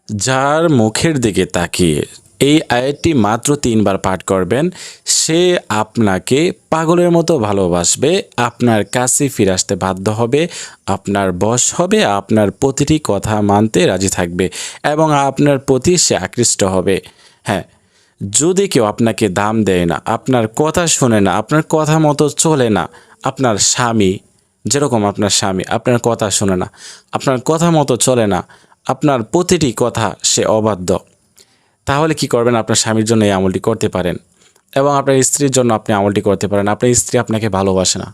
যার মুখের দিকে তাকিয়ে এই আয়াতটি মাত্র 3 বার পাঠ করবেন, সে আপনাকে পাগলের মতো ভালোবাসবে, আপনার কাছে ফিরে আসতে বাধ্য হবে, আপনার বশ হবে, আপনার প্রতিটি কথা মানতে রাজি থাকবে এবং আপনার প্রতি সে আকৃষ্ট হবে। হ্যাঁ, যদি কেউ আপনাকে দাম দেয় না, আপনার কথা শোনে না, আপনার কথা মতো চলে না, আপনার স্বামী যেরকম আপনার স্বামী আপনার কথা শোনে না, আপনার কথা মতো চলে না, আপনার প্রতিটি কথা সে অবাধ্য, তাহলে কি করবেন? আপনার স্বামীর জন্য এই আমলটি করতে পারেন এবং আপনার স্ত্রীর জন্য আপনি আমলটি করতে পারেন। আপনার স্ত্রী আপনাকে ভালোবাসে না,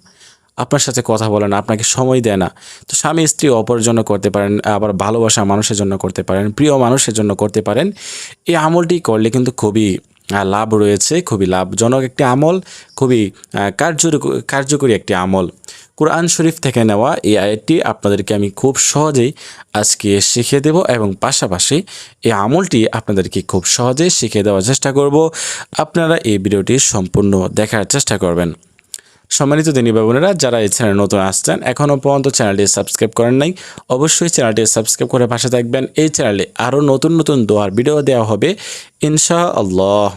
আপনার সাথে কথা বলে না, আপনাকে সময় দেয় না, তো স্বামী স্ত্রী অপরের জন্য করতে পারেন, আবার ভালোবাসা মানুষের জন্য করতে পারেন, প্রিয় মানুষের জন্য করতে পারেন। এই আমলটি করলে কিন্তু খুবই লাভ রয়েছে, খুবই লাভজনক একটি আমল, খুবই কার্যকরী একটি আমল। কোরআন শরীফ থেকে নেওয়া এই আয়াতটি আপনাদেরকে আমি খুব সহজেই আজকে শিখিয়ে দেব এবং পাশাপাশি এই আমলটি আপনাদেরকে খুব সহজেই শিখিয়ে দেওয়ার চেষ্টা করব। আপনারা এই ভিডিওটি সম্পূর্ণ দেখার চেষ্টা করবেন। সম্মানিত দিনী ভাই বোনেরা, যারা এই চ্যানেলে নতুন আসছেন, এখনও পর্যন্ত চ্যানেলটি সাবস্ক্রাইব করেন নাই, অবশ্যই চ্যানেলটি সাবস্ক্রাইব করে পাশে থাকবেন। এই চ্যানেলে আরও নতুন নতুন দোয়ার ভিডিও দেওয়া হবে ইনশাআল্লাহ।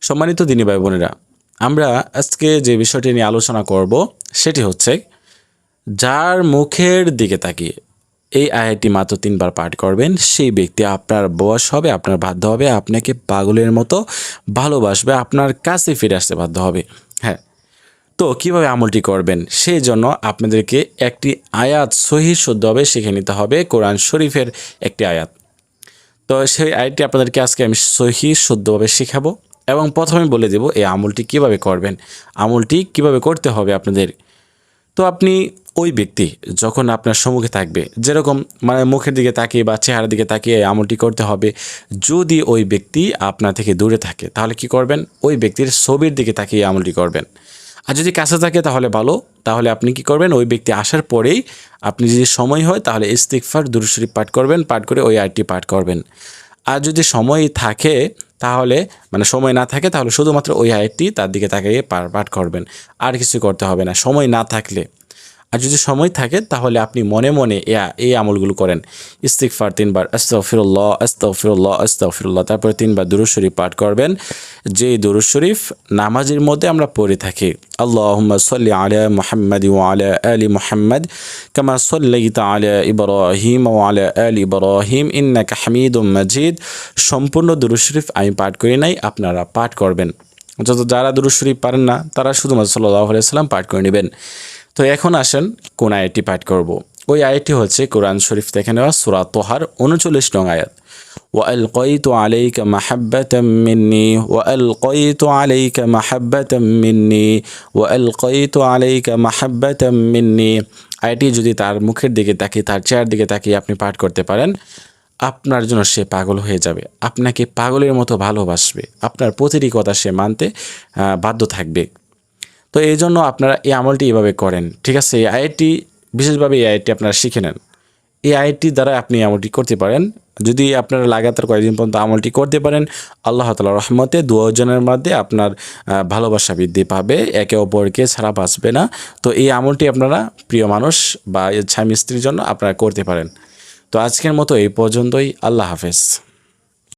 সম্মানিত দিনী ভাই বোনেরা, আমরা আজকে যে বিষয়টি নিয়ে আলোচনা করব সেটি হচ্ছে, যার মুখের দিকে তাকিয়ে এই আয়াতটি মাত্র 3 বার পাঠ করবেন, সেই ব্যক্তি আপনার বশ হবে, আপনার বাধ্য হবে, আপনাকে পাগলের মতো ভালোবাসবে, আপনার কাছে ফিরে আসতে বাধ্য হবে। হ্যাঁ, তো কিভাবে আমলটি করবেন সেই জন্য আপনাদেরকে একটি আয়াত সহিহ শুদ্ধভাবে শিখে নিতে হবে, কোরআন শরীফের একটি আয়াত। তো সেই আয়াতটি আপনাদেরকে আজকে আমি সহিহ শুদ্ধভাবে শেখাবো এবং প্রথমে বলে দেব এই আমলটি কিভাবে করবেন, আমলটি কিভাবে করতে হবে আপনাদের। তো আপনি ওই ব্যক্তি যখন আপনার সম্মুখে থাকবে, যেরকম মানে মুখের দিকে তাকিয়ে বা চেহারার দিকে তাকিয়ে আমলটি করতে হবে। যদি ওই ব্যক্তি আপনার থেকে দূরে থাকে তাহলে কি করবেন? ওই ব্যক্তির ছবির দিকে তাকিয়ে আমলটি করবেন। আর যদি কাছে থাকে তাহলে ভালো, তাহলে আপনি কি করবেন? ওই ব্যক্তি আসার পরেই আপনি যদি সময় হয় তাহলে ইস্তিগফার দুরূদ শরীফ পাঠ করবেন, পাঠ করে ওই আয়াতটি পাঠ করবেন। আর যদি সময় থাকে তাহলে মানে সময় না থাকে তাহলে শুধুমাত্র ওই আয়াতটি তার দিকে তাকিয়ে পাঠ করবেন, আর কিছু করতে হবে না সময় না থাকলে। আর যদি সময় থাকে তাহলে আপনি মনে মনে এই আমলগুলো করেন। ইস্তিগফার 3 বার, আস্তাগফিরুল্লাহ আস্তাগফিরুল্লাহ আস্তাগফিরুল্লাহ, তারপরে 3 বার দুরূদ শরীফ পাঠ করবেন। যে দুরূদ শরীফ নামাজের মধ্যে আমরা পড়ে থাকি, আল্লাহুম্মা সাল্লি আলা মুহাম্মাদ ওয়া আলা আলি মুহাম্মাদ কামা সাল্লাইতা আলা ইব্রাহিম ওয়া আলা আলি ইব্রাহিম ইন্নাকা হামিদুম মাজিদ, সম্পূর্ণ দুরূদ শরীফ আমি পাঠ করি নাই, আপনারা পাঠ করবেন। যারা দুরূদ শরীফ পারেন না তারা শুধুমাত্র সাল্লাল্লাহু আলাইহি ওয়াসাল্লাম পাঠ করে নেবেন। তো এখন আসেন কোন আয়াতটি পাঠ করব। ওই আয়াতটি হচ্ছে কোরআন শরীফ থেকে নেওয়া সূরা তোহার 39 নং আয়াত। ওয়ালকাইতু আলাইকা মাহাব্বাতাম মিন্নি ওয়ালকাইতু আলাইকা মাহাব্বাতাম মিন্নি ওয়ালকাইতু আলাইকা মাহাব্বাতাম মিন্নি। আয়াতটি যদি তার মুখের দিকে তাকিয়ে, তার চেহারার দিকে তাকিয়ে আপনি পাঠ করতে পারেন, আপনার জন্য সে পাগল হয়ে যাবে, আপনাকে পাগলের মতো ভালোবাসবে, আপনার প্রতিটি কথা সে মানতে বাধ্য থাকবে। তো এই জন্য আপনারা এই আমলটি এভাবে করেন, ঠিক আছে? এই আয়াতটি বিশেষভাবে এই আয়াতটি আপনারা শিখে নেন। এই আয়াতটির দ্বারা আপনি আমলটি করতে পারেন। যদি আপনারা লাগাতার কয়েকদিন পর্যন্ত আমলটি করতে পারেন, আল্লাহ তাআলার রহমতে দুজনের মধ্যে আপনার ভালোবাসা বৃদ্ধি পাবে, একে অপরকে ছাড়া বাঁচবে না। তো এই আমলটি আপনারা প্রিয় মানুষ বা স্বামী স্ত্রীর জন্য আপনারা করতে পারেন। তো আজকের মতো এই পর্যন্তই। আল্লাহ হাফেজ।